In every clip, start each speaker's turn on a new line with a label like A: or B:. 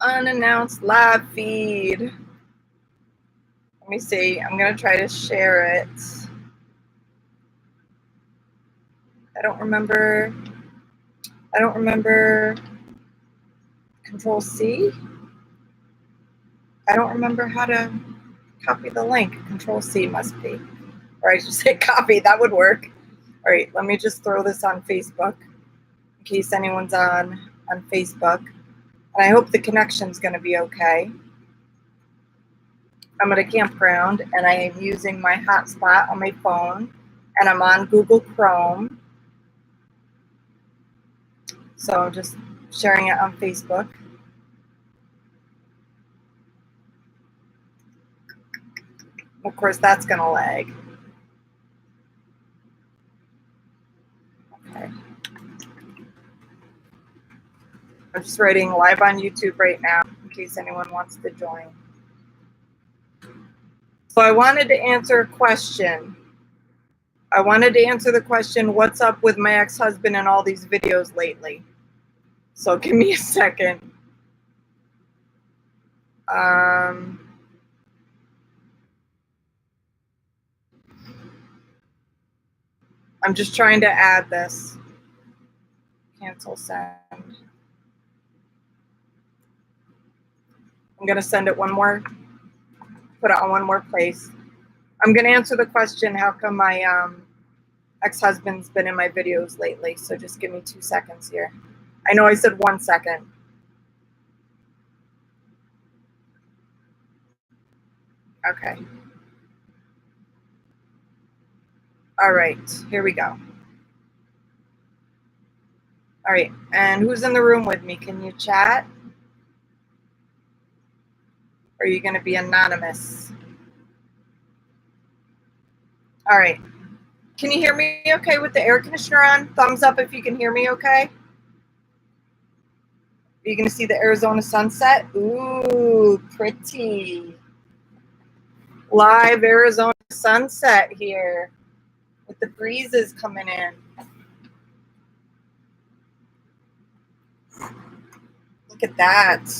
A: Unannounced live feed. Let me see. I'm going to try to share it. I don't remember. Control C. I don't remember how to copy the link. Control C must be. Or I just hit copy. That would work. All right, let me just throw this on Facebook in case anyone's on Facebook. And I hope the connection's going to be okay. I'm at a campground and I am using my hotspot on my phone and I'm on Google Chrome. So I'm just sharing it on Facebook. Of course, that's going to lag. Okay. I'm just writing live on YouTube right now in case anyone wants to join. So I wanted to answer a question. I wanted to answer the question, what's up with my ex-husband and all these videos lately? So give me a second. I'm just trying to add this. Cancel send. I'm going to send it one more, put it on one more place. I'm going to answer the question, how come my ex-husband's been in my videos lately? So just give me 2 seconds here. I know I said 1 second. Okay. All right, here we go. All right, and who's in the room with me? Can you chat? Or are you going to be anonymous? All right. Can you hear me okay with the air conditioner on? Thumbs up if you can hear me okay. Are you going to see the Arizona sunset? Ooh, pretty. Live Arizona sunset here with the breezes coming in. Look at that.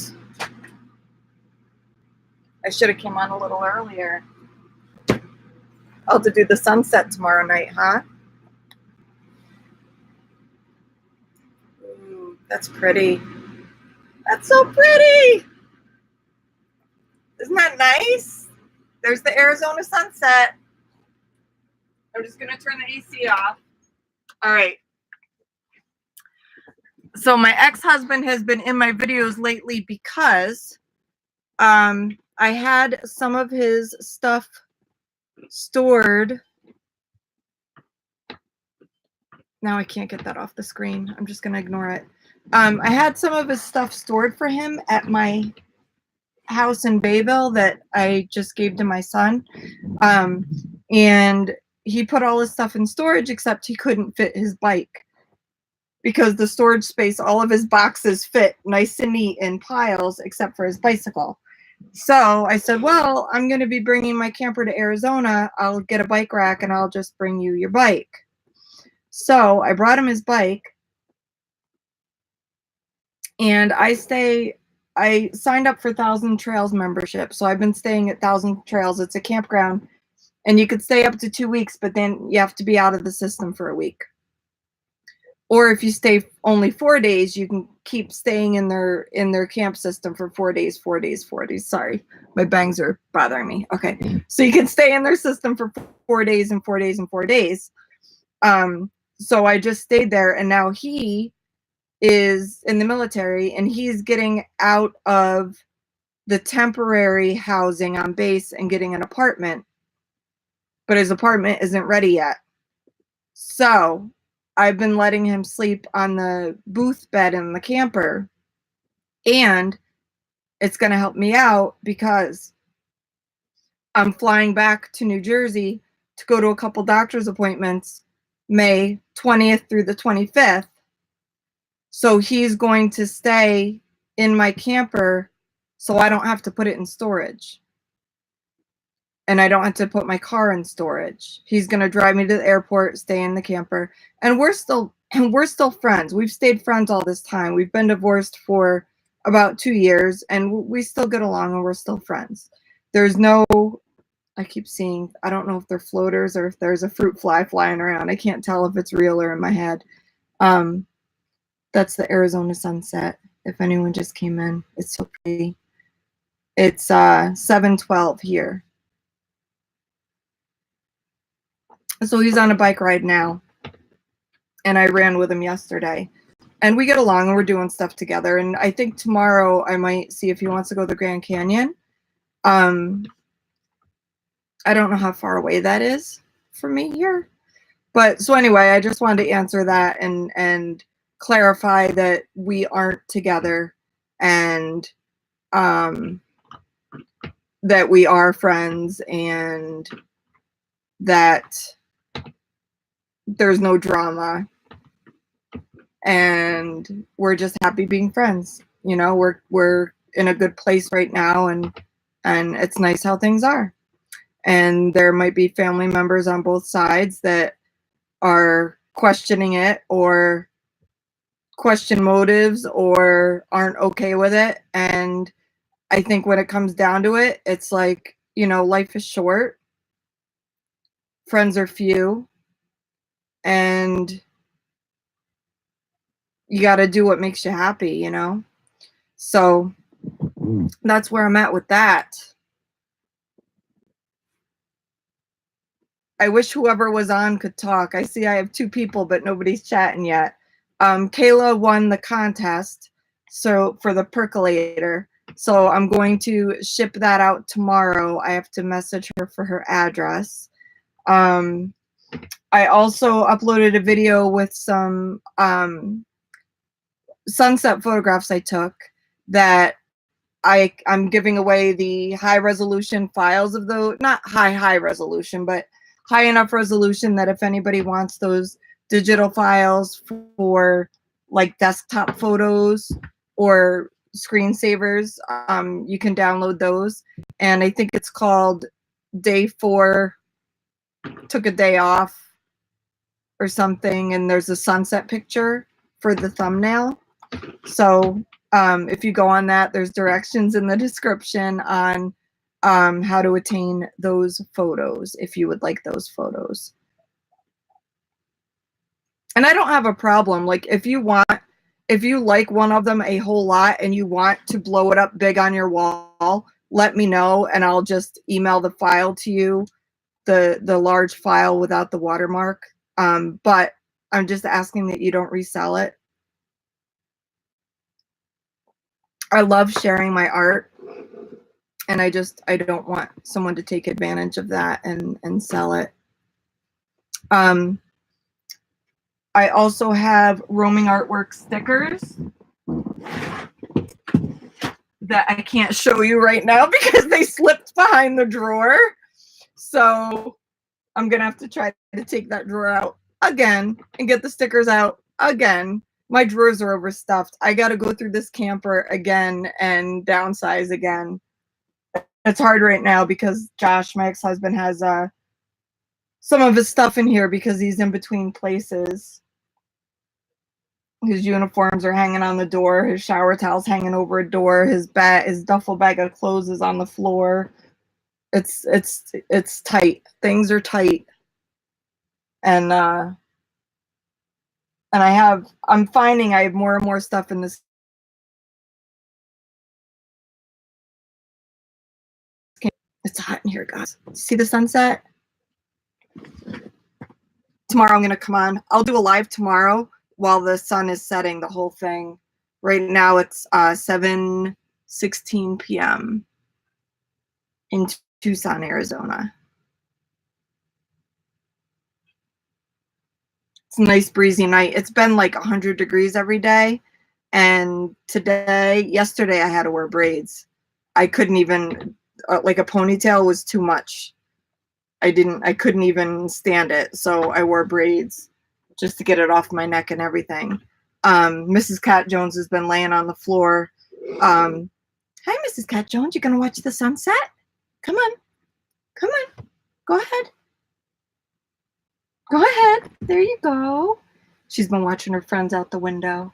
A: I should have come on a little earlier. I'll have to do the sunset tomorrow night, huh? Ooh, that's pretty. That's so pretty. Isn't that nice? There's the Arizona sunset. I'm just going to turn the AC off. All right. So my ex-husband has been in my videos lately because I had some of his stuff stored. Now I can't get that off the screen. I'm just going to ignore it. I had some of his stuff stored for him at my house in Bayville that I just gave to my son. And he put all his stuff in storage except he couldn't fit his bike because the storage space, all of his boxes fit nice and neat in piles except for his bicycle. So I said, well, I'm going to be bringing my camper to Arizona. I'll get a bike rack and I'll just bring you your bike. So I brought him his bike and I signed up for Thousand Trails membership. So I've been staying at Thousand Trails. It's a campground and you could stay up to 2 weeks, but then you have to be out of the system for a week. Or if you stay only 4 days, you can keep staying in their camp system for 4 days, 4 days, 4 days. Sorry, my bangs are bothering me. Okay, so you can stay in their system for 4 days and 4 days and 4 days. So I just stayed there, and now he is in the military, and he's getting out of the temporary housing on base and getting an apartment, but his apartment isn't ready yet. So I've been letting him sleep on the booth bed in the camper, and it's going to help me out because I'm flying back to New Jersey to go to a couple doctor's appointments May 20th through the 25th. So he's going to stay in my camper so I don't have to put it in storage. And I don't have to put my car in storage. He's going to drive me to the airport, stay in the camper. And we're still friends. We've stayed friends all this time. We've been divorced for about 2 years, and we still get along and we're still friends. There's no, I keep seeing, I don't know if they're floaters or if there's a fruit fly flying around. I can't tell if it's real or in my head. That's the Arizona sunset. If anyone just came in, it's so pretty. It's 7:12 here. So he's on a bike ride now, and I ran with him yesterday. And we get along and we're doing stuff together. And I think tomorrow I might see if he wants to go to the Grand Canyon. I don't know how far away that is from me here. But so anyway, I just wanted to answer that and clarify that we aren't together, and that we are friends, and that there's no drama, and we're just happy being friends. You know, we're in a good place right now, and it's nice how things are. And there might be family members on both sides that are questioning it, or question motives, or aren't okay with it. And I think when it comes down to it, it's like, you know, life is short, friends are few, and you got to do what makes you happy, you know? So that's where I'm at with that. I wish whoever was on could talk. I see I have 2 people, but nobody's chatting yet. Kayla won the contest, so for the percolator. So I'm going to ship that out tomorrow. I have to message her for her address. I also uploaded a video with some sunset photographs I took that I'm giving away the high resolution files of those, not high resolution, but high enough resolution that if anybody wants those digital files for like desktop photos or screensavers, you can download those. And I think it's called Day 4 Took a Day Off or something, and there's a sunset picture for the thumbnail. So if you go on that, there's directions in the description on how to attain those photos if you would like those photos. And I don't have a problem. Like if you like one of them a whole lot and you want to blow it up big on your wall, let me know and I'll just email the file to you, the large file without the watermark. But I'm just asking that you don't resell it. I love sharing my art, and I don't want someone to take advantage of that and sell it. I also have Roaming Artwork stickers that I can't show you right now because they slipped behind the drawer. So I'm going to have to try to take that drawer out again and get the stickers out again. My drawers are overstuffed. I got to go through this camper again and downsize again. It's hard right now because Josh, my ex-husband, has some of his stuff in here because he's in between places. His uniforms are hanging on the door. His shower towel's hanging over a door. His duffel bag of clothes is on the floor. It's tight. Things are tight. And I'm finding I have more and more stuff in this. It's hot in here, guys. See the sunset? Tomorrow I'm going to come on. I'll do a live tomorrow while the sun is setting, the whole thing. Right now it's 7:16 p.m. in Tucson, Arizona. It's a nice breezy night. It's been like 100 degrees every day. And yesterday I had to wear braids. I couldn't even, like a ponytail was too much. I couldn't even stand it. So I wore braids just to get it off my neck and everything. Mrs. Cat Jones has been laying on the floor. Hi, Mrs. Cat Jones. You gonna watch the sunset? Come on. Come on. Go ahead. Go ahead. There you go. She's been watching her friends out the window.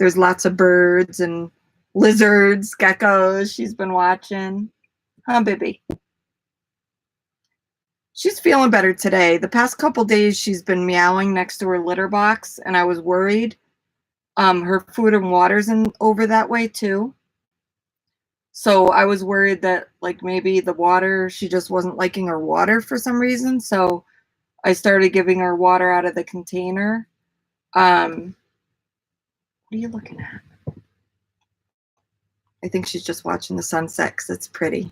A: There's lots of birds and lizards, geckos she's been watching. Huh, baby? She's feeling better today. The past couple days she's been meowing next to her litter box, and I was worried. Her food and water's over that way too. So I was worried that like maybe the water, she just wasn't liking her water for some reason. So I started giving her water out of the container. What are you looking at? I think she's just watching the sunset because it's pretty.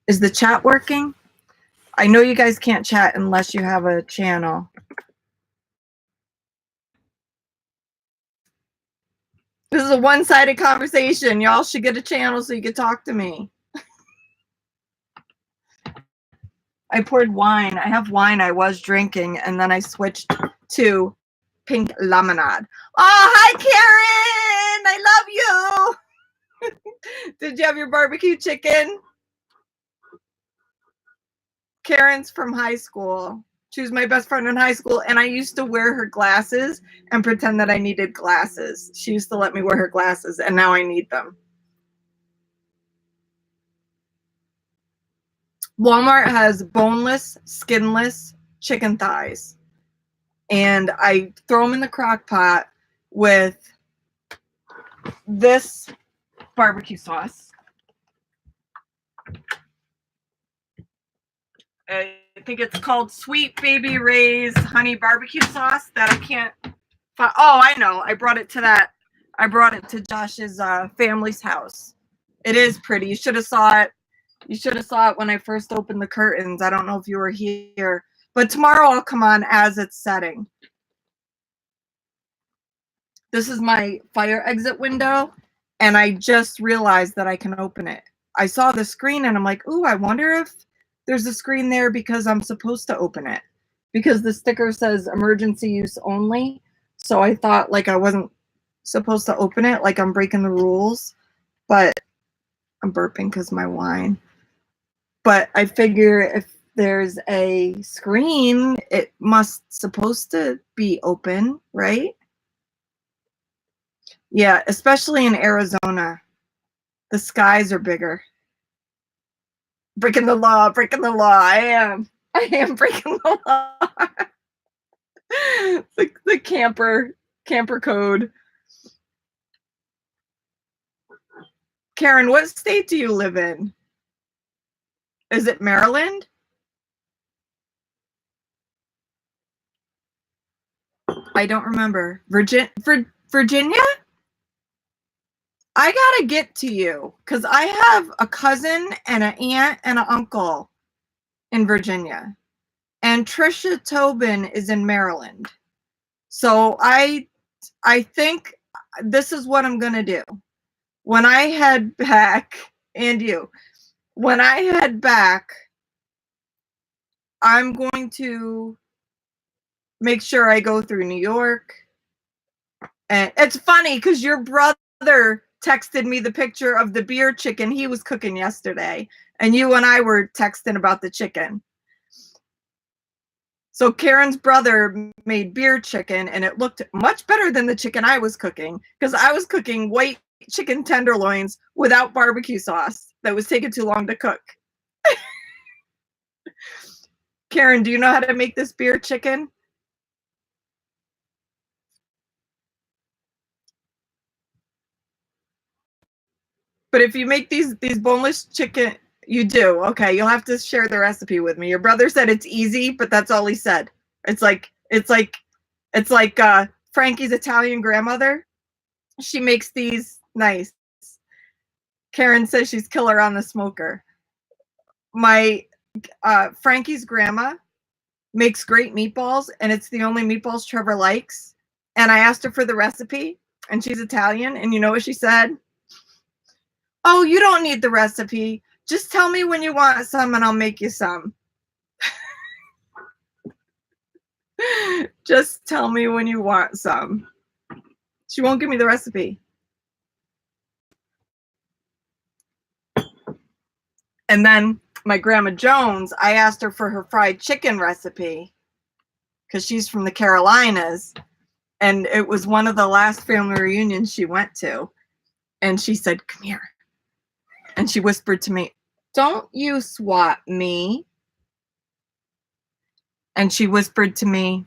A: Is the chat working? I know you guys can't chat unless you have a channel. This is a one-sided conversation. Y'all should get a channel so you can talk to me. I poured wine. I have wine I was drinking, and then I switched to pink lemonade. Oh, hi, Karen! I love you! Did you have your barbecue chicken? Karen's from high school. She was my best friend in high school, and I used to wear her glasses and pretend that I needed glasses. She used to let me wear her glasses, and now I need them. Walmart has boneless, skinless chicken thighs, and I throw them in the crock pot with this barbecue sauce. I think it's called Sweet Baby Ray's honey barbecue sauce that I can't find. Oh, I know. I brought it to Josh's family's house. It is pretty. You should have saw it. You should have saw it when I first opened the curtains. I don't know if you were here, but tomorrow I'll come on as it's setting. This is my fire exit window, and I just realized that I can open it. I saw the screen and I'm like, ooh, I wonder if there's a screen there because I'm supposed to open it, because the sticker says emergency use only. So I thought like I wasn't supposed to open it, like I'm breaking the rules, but I'm burping because my wine. But I figure if there's a screen, it must supposed to be open, right? Yeah, especially in Arizona. The skies are bigger. Breaking the law, breaking the law. I am breaking the law. the camper code. Karen, what state do you live in? Is it Maryland? I don't remember. Virginia? I gotta get to you because I have a cousin and an aunt and an uncle in Virginia. And Trisha Tobin is in Maryland. So I think this is what I'm gonna do. When I head back, when I head back, I'm going to make sure I go through New York. And it's funny because your brother texted me the picture of the beer chicken he was cooking yesterday, and you and I were texting about the chicken. So Karen's brother made beer chicken, and it looked much better than the chicken I was cooking, because I was cooking white chicken tenderloins without barbecue sauce that was taking too long to cook. Karen, do you know how to make this beer chicken? But if you make these boneless chicken, you do. Okay, you'll have to share the recipe with me. Your brother said it's easy, but that's all he said. It's like Frankie's Italian grandmother. She makes these nice. Karen says she's killer on the smoker. My Frankie's grandma makes great meatballs, and it's the only meatballs Trevor likes. And I asked her for the recipe, and she's Italian, and you know what she said? Oh, you don't need the recipe. Just tell me when you want some and I'll make you some. Just tell me when you want some. She won't give me the recipe. And then my grandma Jones, I asked her for her fried chicken recipe because she's from the Carolinas. And it was one of the last family reunions she went to. And she said, "Come here." And she whispered to me, "Don't you swat me." And she whispered to me,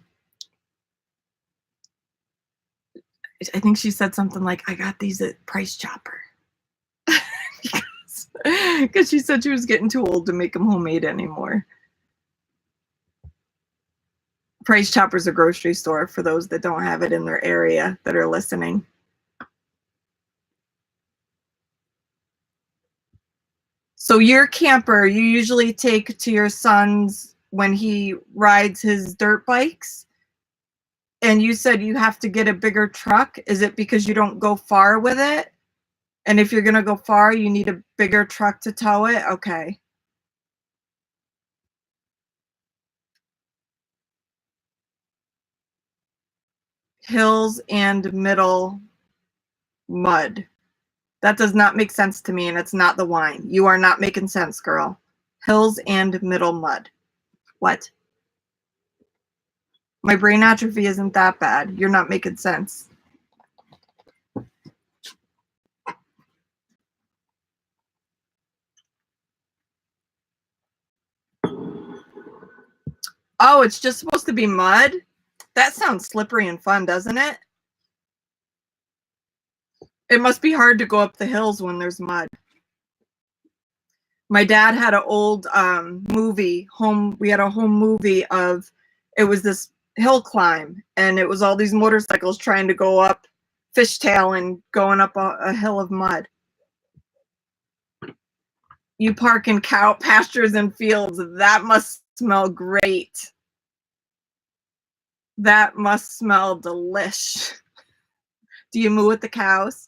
A: I think she said something like, "I got these at Price Chopper." Because she said she was getting too old to make them homemade anymore. Price Chopper's a grocery store for those that don't have it in their area that are listening. So your camper, you usually take to your son's when he rides his dirt bikes? And you said you have to get a bigger truck. Is it because you don't go far with it? And if you're going to go far, you need a bigger truck to tow it? Okay. Hills and Middle Mud. That does not make sense to me, and it's not the wine. You are not making sense, girl. Hills and Middle Mud. What? My brain atrophy isn't that bad. You're not making sense. Oh, it's just supposed to be mud? That sounds slippery and fun, doesn't it? It must be hard to go up the hills when there's mud. My dad had an old movie, we had a home movie of, it was this hill climb, and it was all these motorcycles trying to go up Fishtail and going up a hill of mud. You park in cow pastures and fields. That must smell great. That must smell delish. Do you moo with the cows?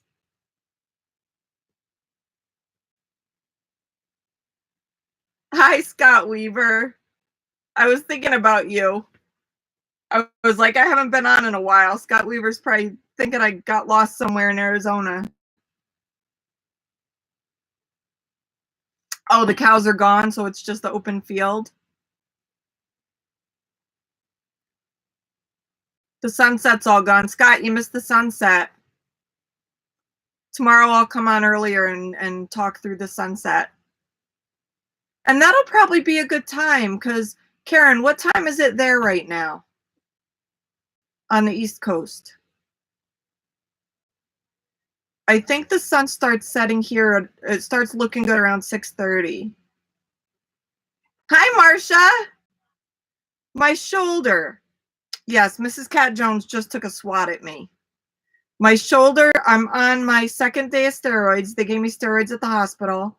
A: Hi, Scott Weaver. I was thinking about you. I was like, I haven't been on in a while. Scott Weaver's probably thinking I got lost somewhere in Arizona. Oh, the cows are gone, so it's just the open field. The sunset's all gone. Scott, you missed the sunset. Tomorrow I'll come on earlier and talk through the sunset. And that'll probably be a good time because, Karen, what time is it there right now on the East Coast? I think the sun starts setting here. It starts looking good around 6:30. Hi, Marcia. My shoulder. Yes, Mrs. Cat Jones just took a swat at me. My shoulder, I'm on my second day of steroids. They gave me steroids at the hospital.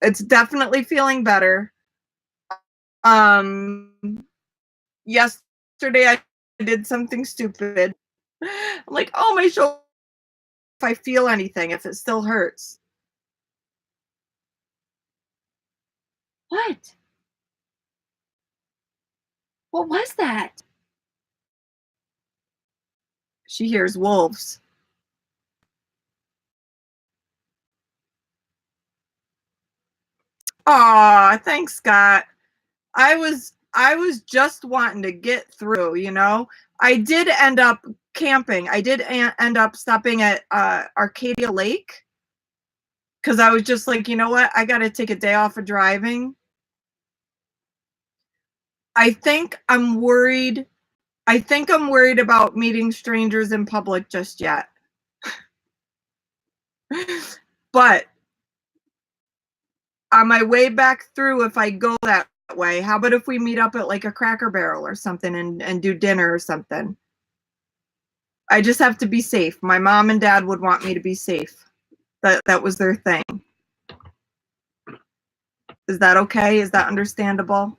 A: It's definitely feeling better. Yesterday I did something stupid. I'm like, oh, my shoulder, if I feel anything, if it still hurts. What? What was that? She hears wolves. Aw, thanks, Scott. I was just wanting to get through, you know. I did end up camping. I did end up stopping at Arcadia Lake because I was just like, you know what? I got to take a day off of driving. I think I'm worried about meeting strangers in public just yet. But on my way back through, if I go that way, how about if we meet up at like a Cracker Barrel or something and do dinner or something? I just have to be safe. My mom and dad would want me to be safe. That was their thing. Is that okay? Is that understandable?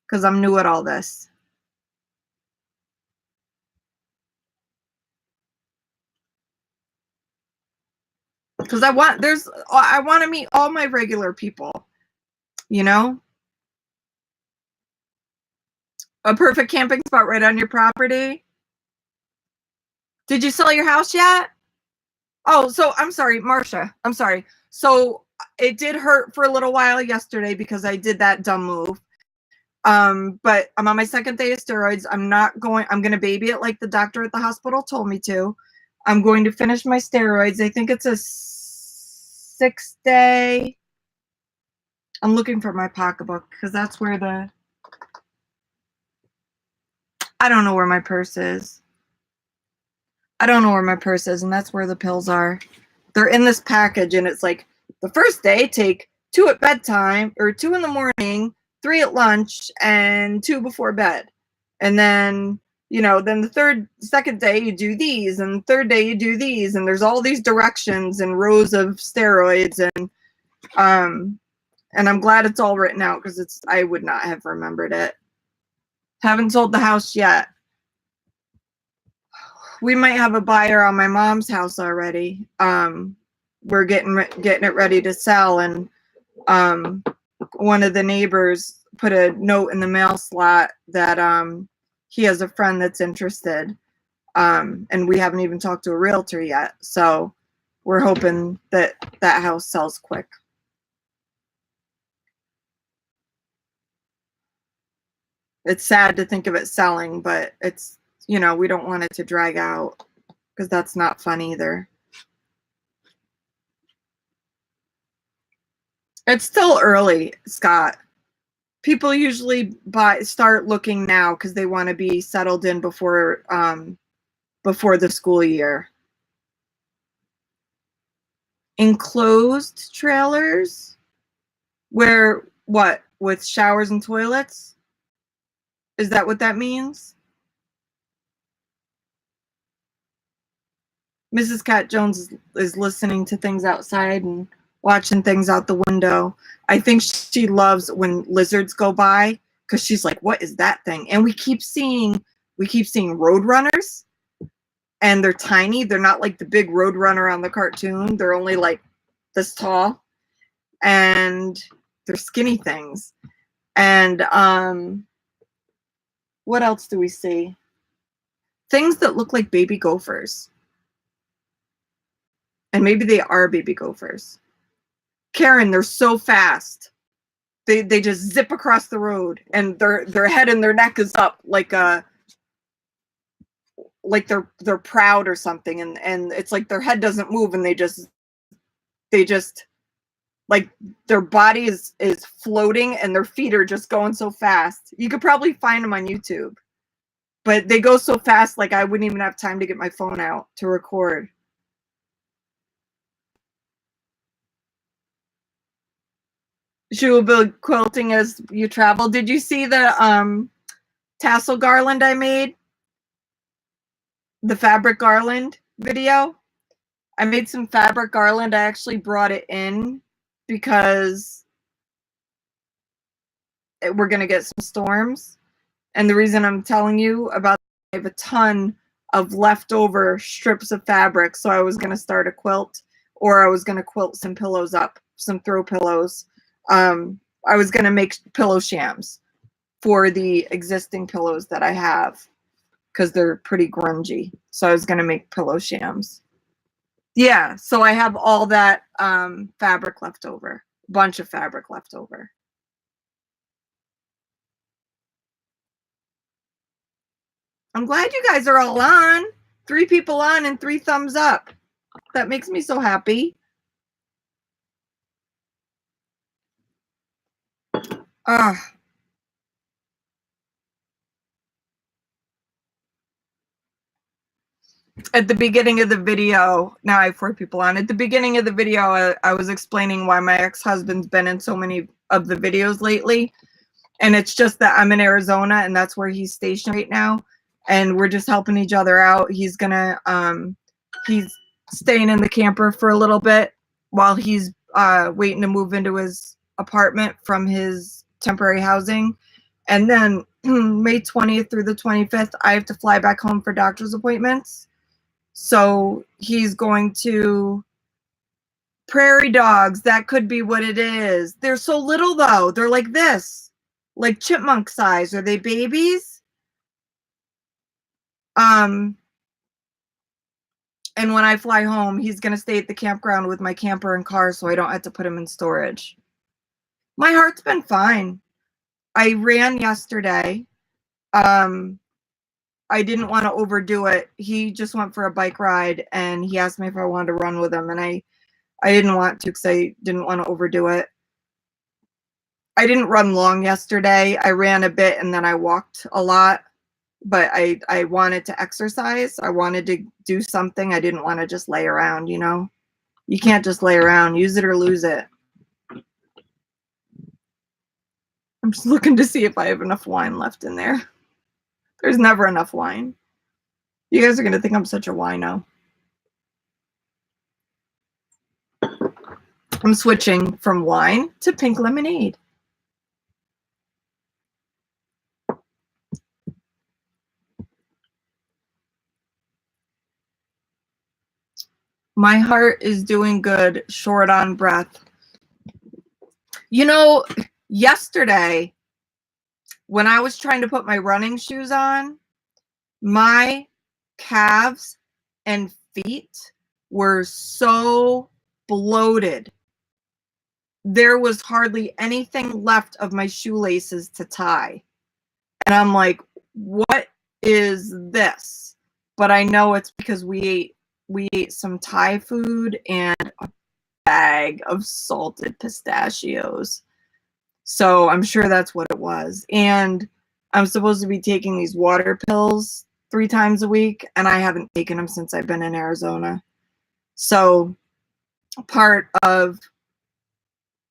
A: Because I'm new at all this. Because I want to meet all my regular people, you know? A perfect camping spot right on your property. Did you sell your house yet? Oh, so I'm sorry, Marcia. I'm sorry. So it did hurt for a little while yesterday because I did that dumb move. But I'm on my second day of steroids. I'm going to baby it like the doctor at the hospital told me to. I'm going to finish my steroids. I think it's a 6-day. I'm looking for my pocketbook because that's where I don't know where my purse is. I don't know where my purse is, and that's where the pills are. They're in this package, and it's like the first day, take 2 at bedtime, or 2 in the morning, 3 at lunch, and 2 before bed. And then, then the second day you do these, and the third day you do these, and there's all these directions and rows of steroids, and I'm glad it's all written out because I would not have remembered it. Haven't sold the house yet. We might have a buyer on my mom's house already. We're getting it ready to sell, and one of the neighbors put a note in the mail slot that he has a friend that's interested, and we haven't even talked to a realtor yet. So we're hoping that house sells quick. It's sad to think of it selling, but it's, we don't want it to drag out because that's not fun either. It's still early, Scott. People usually start looking now because they want to be settled in before the school year. Enclosed trailers? Where what? With showers and toilets? Is that what that means? Mrs. Cat Jones is listening to things outside and watching things out the window. I think she loves when lizards go by because she's like, what is that thing? And we keep seeing road runners, and they're tiny. They're not like the big road runner on the cartoon. They're only like this tall, and they're skinny things. And what else do we see? Things that look like baby gophers. And maybe they are baby gophers. Karen, they're so fast. They just zip across the road, and their head and their neck is up like they're proud or something, and it's like their head doesn't move, and they just like their body is floating, and their feet are just going so fast. You could probably find them on YouTube, but they go so fast, like I wouldn't even have time to get my phone out to record. She will be quilting as you travel. Did you see the tassel garland I made? The fabric garland video? I made some fabric garland. I actually brought it in because we're going to get some storms. And the reason I'm telling you about it, I have a ton of leftover strips of fabric. So I was going to start a quilt, or I was going to quilt some pillows up, some throw pillows. I was going to make pillow shams for the existing pillows that I have because they're pretty grungy. So I was going to make pillow shams. Yeah, so I have all that fabric left over, bunch of fabric left over. I'm glad you guys are all on. 3 people on and 3 thumbs up. That makes me so happy. At the beginning of the video, now I have 4 people on. At the beginning of the video, I was explaining why my ex-husband's been in so many of the videos lately. And it's just that I'm in Arizona, and that's where he's stationed right now. And we're just helping each other out. He's gonna, he's staying in the camper for a little bit while he's waiting to move into his apartment from his temporary housing. And then May 20th through the 25th, I have to fly back home for doctor's appointments. So he's going to prairie dogs. That could be what it is. They're so little though. They're like this, like chipmunk size. Are they babies? And when I fly home, he's going to stay at the campground with my camper and car so I don't have to put him in storage. My heart's been fine. I ran yesterday. I didn't want to overdo it. He just went for a bike ride and he asked me if I wanted to run with him, and I didn't want to because I didn't want to overdo it. I didn't run long yesterday. I ran a bit and then I walked a lot, but I wanted to exercise. I wanted to do something. I didn't want to just lay around, you know. You can't just lay around. Use it or lose it. I'm just looking to see if I have enough wine left in there. There's never enough wine. You guys are going to think I'm such a wino. I'm switching from wine to pink lemonade. My heart is doing good, short on breath. You know, yesterday, when I was trying to put my running shoes on, my calves and feet were so bloated. There was hardly anything left of my shoelaces to tie. And I'm like, what is this? But I know it's because we ate some Thai food and a bag of salted pistachios. So I'm sure that's what it was. And I'm supposed to be taking these water pills 3 times a week, and I haven't taken them since I've been in Arizona. So part of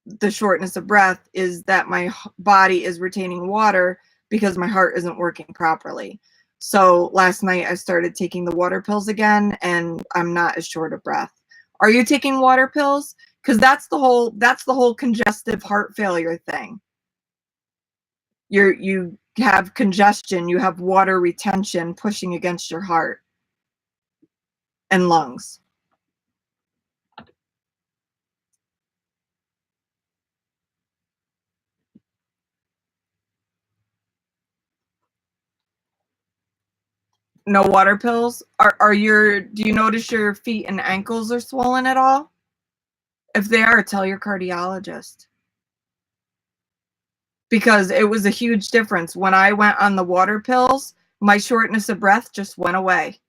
A: the shortness of breath is that my body is retaining water because my heart isn't working properly. So last night I started taking the water pills again, and I'm not as short of breath. Are you taking water pills? Because that's the whole congestive heart failure thing. You have congestion, you have water retention pushing against your heart and lungs. No water pills? Do you notice your feet and ankles are swollen at all? If they are, tell your cardiologist. Because it was a huge difference. When I went on the water pills, my shortness of breath just went away.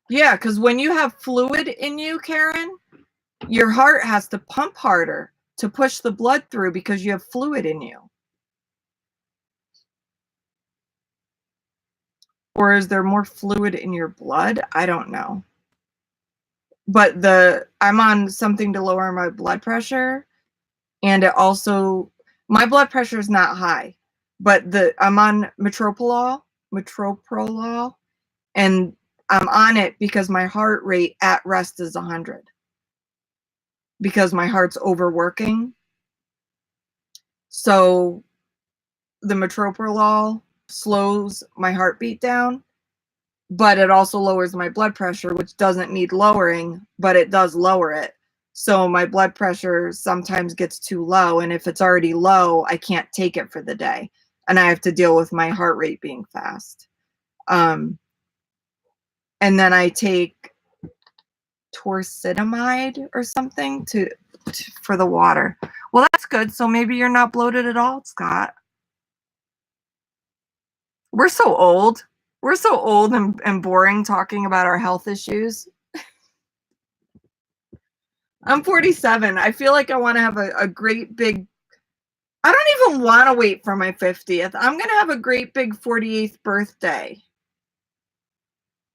A: Yeah, because when you have fluid in you, Karen, your heart has to pump harder to push the blood through because you have fluid in you. Or is there more fluid in your blood? I don't know. But I'm on something to lower my blood pressure, and it also, my blood pressure is not high, but I'm on metoprolol, and I'm on it because my heart rate at rest is 100 because my heart's overworking. So the metoprolol slows my heartbeat down, but it also lowers my blood pressure, which doesn't need lowering, but it does lower it. So my blood pressure sometimes gets too low, and if it's already low, I can't take it for the day, and I have to deal with my heart rate being fast. And then I take torcidamide or something for the water. Well, that's good. So maybe you're not bloated at all, Scott. We're so old. We're so old and boring talking about our health issues. I'm 47. I feel like I want to have a great big, I don't even want to wait for my 50th. I'm going to have a great big 48th birthday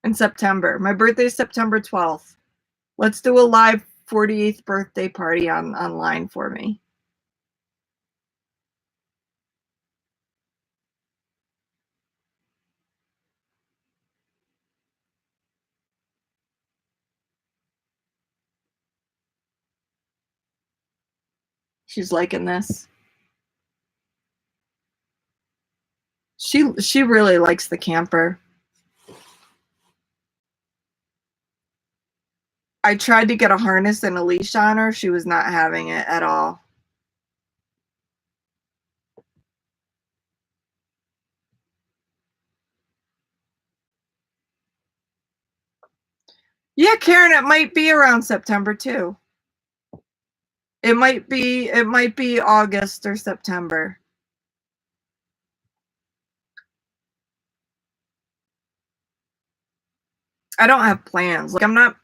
A: in September. My birthday is September 12th. Let's do a live 48th birthday party online for me. She's liking this. She really likes the camper. I tried to get a harness and a leash on her. She was not having it at all. Yeah, Karen, it might be around September too. It might be August or September. I don't have plans. Like I'm not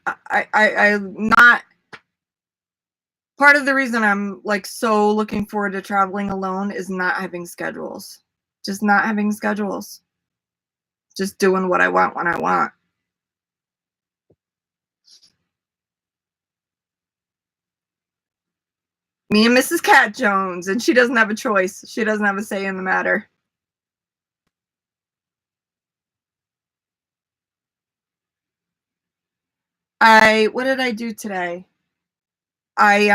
A: part of the reason I'm like so looking forward to traveling alone is not having schedules. Just not having schedules. Just doing what I want when I want. Me and Mrs. Cat Jones, and she doesn't have a choice. She doesn't have a say in the matter. What did I do today? I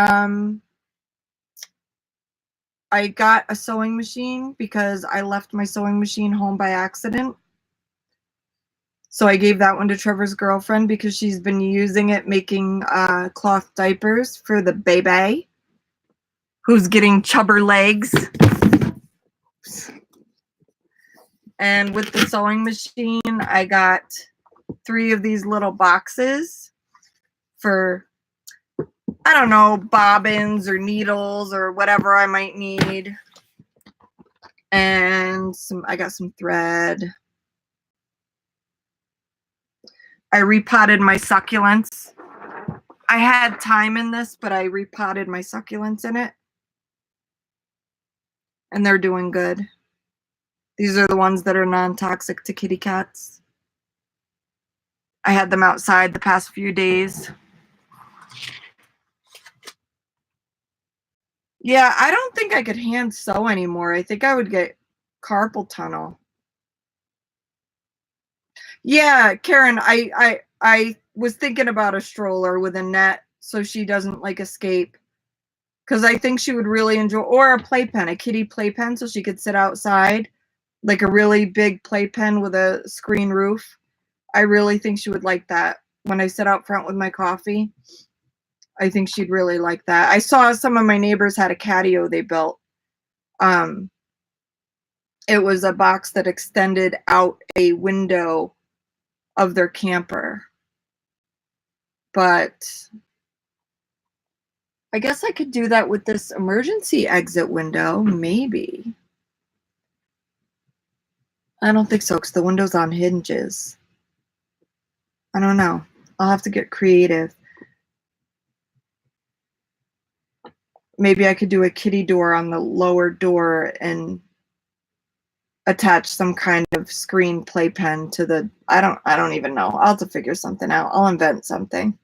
A: I got a sewing machine because I left my sewing machine home by accident. So I gave that one to Trevor's girlfriend because she's been using it making cloth diapers for the baby who's getting chubber legs. And with the sewing machine, I got 3 of these little boxes for, I don't know, bobbins or needles or whatever I might need. And I got some thread. I repotted my succulents. I had thyme in this, but I repotted my succulents in it. And they're doing good. These are the ones that are non-toxic to kitty cats. I had them outside the past few days. Yeah, I don't think I could hand sew anymore. I think I would get carpal tunnel. Yeah, Karen, I was thinking about a stroller with a net so she doesn't like escape. Because I think she would really enjoy, or a playpen, a kitty playpen, so she could sit outside, like a really big playpen with a screen roof. I really think she would like that. When I sit out front with my coffee, I think she'd really like that. I saw some of my neighbors had a catio they built. It was a box that extended out a window of their camper. But I guess I could do that with this emergency exit window, maybe. I don't think so, because the window's on hinges. I don't know. I'll have to get creative. Maybe I could do a kitty door on the lower door and attach some kind of screen playpen to the, I don't even know. I'll have to figure something out. I'll invent something.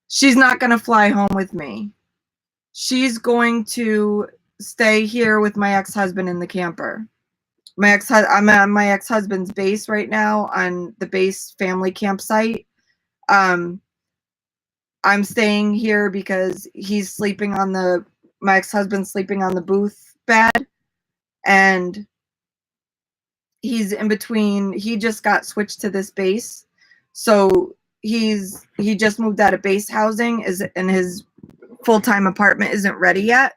A: She's not going to fly home with me. She's going to stay here with my ex-husband in the camper. I'm at my ex-husband's base right now on the base family campsite. I'm staying here because he's sleeping on my ex-husband's sleeping on the booth bed, and he's in between. He just got switched to this base, so he just moved out of base housing, and his full-time apartment isn't ready yet.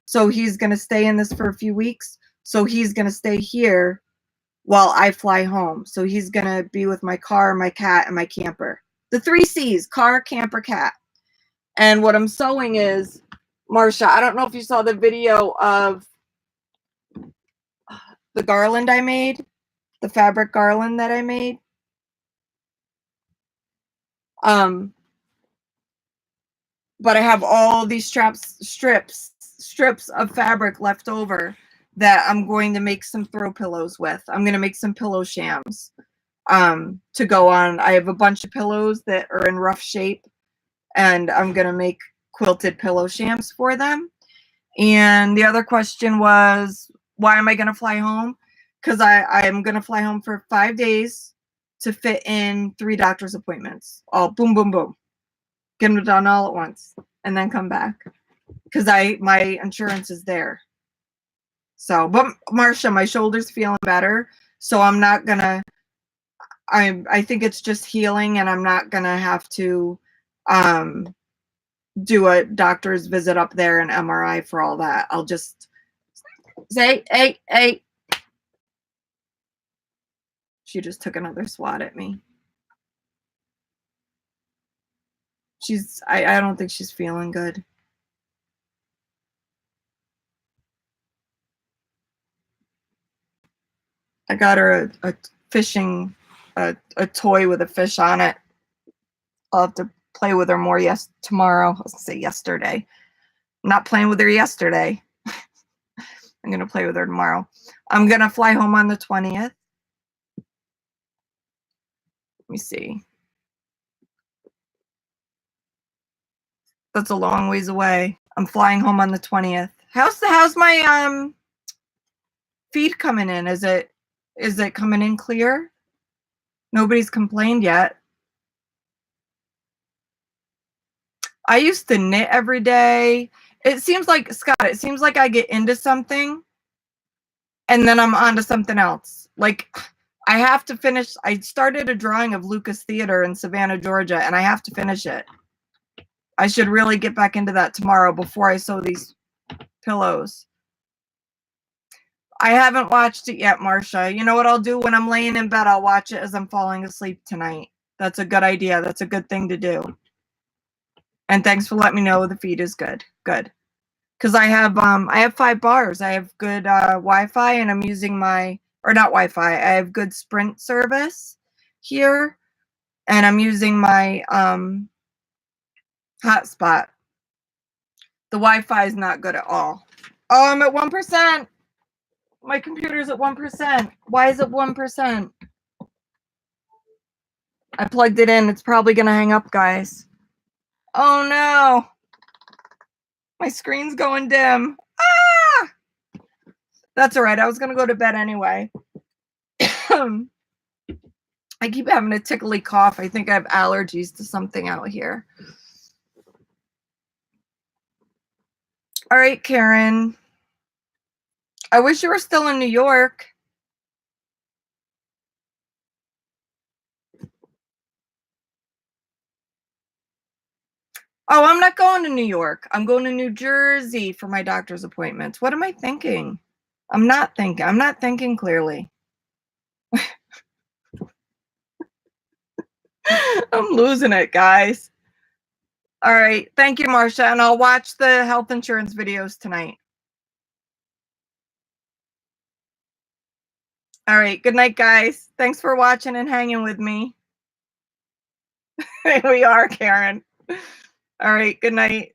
A: So he's gonna stay in this for a few weeks. So he's gonna stay here while I fly home. So he's gonna be with my car, my cat, and my camper. The 3 C's: car, camper, cat. And what I'm sewing is, Marsha, I don't know if you saw the video of the garland I made, the fabric garland that I made. But I have all these strips of fabric left over that I'm going to make some throw pillows with. I'm going to make some pillow shams to go on. I have a bunch of pillows that are in rough shape, and I'm going to make quilted pillow shams for them. And the other question was, why am I going to fly home? Because I'm going to fly home for 5 days to fit in 3 doctor's appointments. All boom, boom, boom. Get them done all at once and then come back. Because my insurance is there. So, but Marsha, my shoulder's feeling better. So I'm not going to, I think it's just healing, and I'm not going to have to do a doctor's visit up there and MRI for all that. I'll just say, hey, She just took another swat at me. I don't think she's feeling good. I got her a fishing, a toy with a fish on it. I'll have to play with her more tomorrow. I was gonna say yesterday. I'm not playing with her yesterday. I'm gonna play with her tomorrow. I'm gonna fly home on the 20th. Let me see. That's a long ways away. I'm flying home on the 20th. How's my feed coming in? Is it coming in clear? Nobody's complained yet. I used to knit every day. It seems like, Scott, it seems like I get into something and then I'm on to something else. Like, I have to finish. I started a drawing of Lucas Theater in Savannah, Georgia, and I have to finish it. I should really get back into that tomorrow before I sew these pillows. I haven't watched it yet, Marcia. You know what I'll do when I'm laying in bed? I'll watch it as I'm falling asleep tonight. That's a good idea. That's a good thing to do. And thanks for letting me know the feed is good. Good. Because I have 5 bars. I have good Wi-Fi, and I'm using my, or not Wi-Fi, I have good Sprint service here, and I'm using my hotspot. The Wi-Fi is not good at all. Oh, I'm at 1%. My computer's at 1%. Why is it 1%? I plugged it in. It's probably going to hang up, guys. Oh, no. My screen's going dim. Ah! That's all right. I was going to go to bed anyway. I keep having a tickly cough. I think I have allergies to something out here. All right, Karen. I wish you were still in New York. Oh, I'm not going to New York. I'm going to New Jersey for my doctor's appointments. What am I thinking? I'm not thinking clearly. I'm losing it, guys. All right. Thank you, Marcia. And I'll watch the health insurance videos tonight. All right. Good night, guys. Thanks for watching and hanging with me. We are, Karen. All right. Good night.